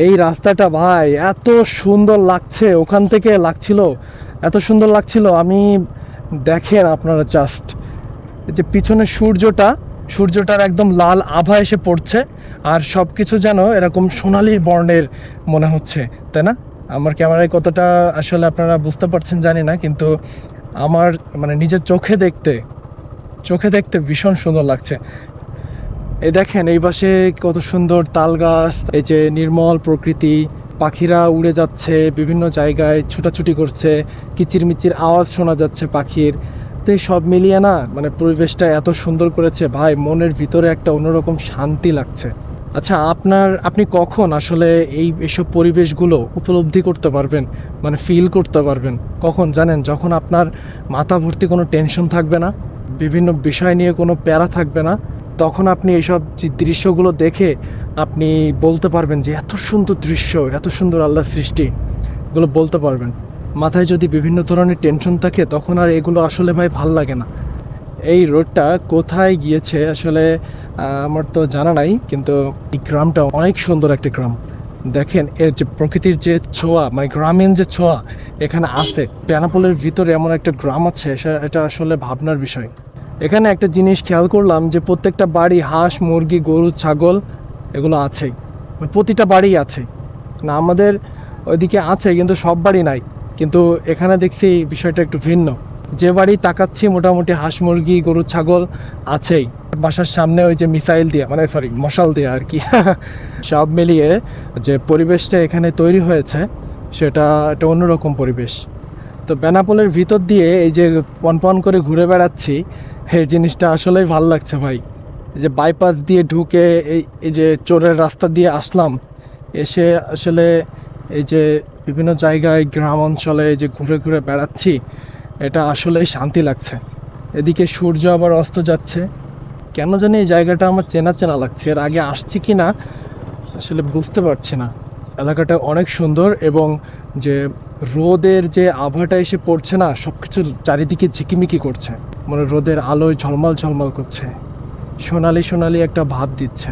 এই রাস্তাটা ভাই এত সুন্দর লাগছে, ওখান থেকে লাগছিল, এত সুন্দর লাগছিল। আমি দেখেন আপনারা জাস্ট এই যে পিছনে সূর্যটার একদম লাল আভা এসে পড়ছে, আর সব কিছু যেন এরকম সোনালি বর্ণের মনে হচ্ছে, তাই না? আমার ক্যামেরায় কতটা আসলে আপনারা বুঝতে পারছেন জানি না, কিন্তু আমার মানে নিজের চোখে দেখতে ভীষণ সুন্দর লাগছে। এই দেখেন এই পাশে কত সুন্দর তাল গাছ, এই যে নির্মল প্রকৃতি, পাখিরা উড়ে যাচ্ছে বিভিন্ন জায়গায়, ছুটাছুটি করছে, কিচিরমিচির আওয়াজ শোনা যাচ্ছে পাখির। তো এই সব মিলিয়ে না মানে পরিবেশটা এত সুন্দর করেছে ভাই, মনের ভিতরে একটা অন্যরকম শান্তি লাগছে। আচ্ছা, আপনি কখন আসলে এসব পরিবেশগুলো উপলব্ধি করতে পারবেন, মানে ফিল করতে পারবেন? কখন জানেন? যখন আপনার মাথা ভর্তি কোনো টেনশন থাকবে না, বিভিন্ন বিষয় নিয়ে কোনো প্যারা থাকবে না, তখন আপনি এইসব যে দৃশ্যগুলো দেখে আপনি বলতে পারবেন যে এত সুন্দর দৃশ্য, এত সুন্দর আল্লাহর সৃষ্টি, এগুলো বলতে পারবেন। মাথায় যদি বিভিন্ন ধরনের টেনশন থাকে তখন আর এগুলো আসলে ভাই ভাল লাগে না। এই রোডটা কোথায় গিয়েছে আসলে আমার তো জানা নাই, কিন্তু এই গ্রামটা অনেক সুন্দর একটা গ্রাম। দেখেন এর যে প্রকৃতির যে ছোঁয়া, মানে গ্রামীণ যে ছোঁয়া এখানে আছে। বেনাপোলের ভিতরে এমন একটা গ্রাম আছে, এটা আসলে ভাবনার বিষয়। এখানে একটা জিনিস খেয়াল করলাম যে প্রত্যেকটা বাড়ি হাঁস মুরগি গরু ছাগল এগুলো আছেই, প্রতিটা বাড়ি আছে। না আমাদের ওইদিকে আছে কিন্তু সব বাড়ি নাই, কিন্তু এখানে দেখছি বিষয়টা একটু ভিন্ন। যে বাড়ি তাকাচ্ছি মোটামুটি হাঁস মুরগি গরু ছাগল আছেই। বাসার সামনে ওই যে মিসাইল দিয়ে, মানে সরি মশাল দিয়ে আর কি সব মিলিয়ে যে পরিবেশটা এখানে তৈরি হয়েছে সেটা একটা অন্যরকম পরিবেশ। তো বেনাপোলের ভিতর দিয়ে এই যে পন করে ঘুরে বেড়াচ্ছি, এই জিনিসটা আসলেই ভাল লাগছে ভাই। এই যে বাইপাস দিয়ে ঢুকে এই যে চোরের রাস্তা দিয়ে আসলাম, এসে আসলে এই যে বিভিন্ন জায়গায় গ্রাম অঞ্চলে যে ঘুরে ঘুরে বেড়াচ্ছি, এটা আসলেই শান্তি লাগছে। এদিকে সূর্য আবার অস্ত যাচ্ছে, কেন জানি এই জায়গাটা আমার চেনা চেনা লাগছে, এর আগে আসছি কি না আসলে বুঝতে পারছি না। এলাকাটা অনেক সুন্দর, এবং যে রোদের যে আভাটা এসে পড়ছে না, সব কিছু চারিদিকে ঝিকিমিকি করছে, মানে রোদের আলোয় ঝলমল ঝলমল করছে, সোনালি সোনালি একটা ভাব দিচ্ছে।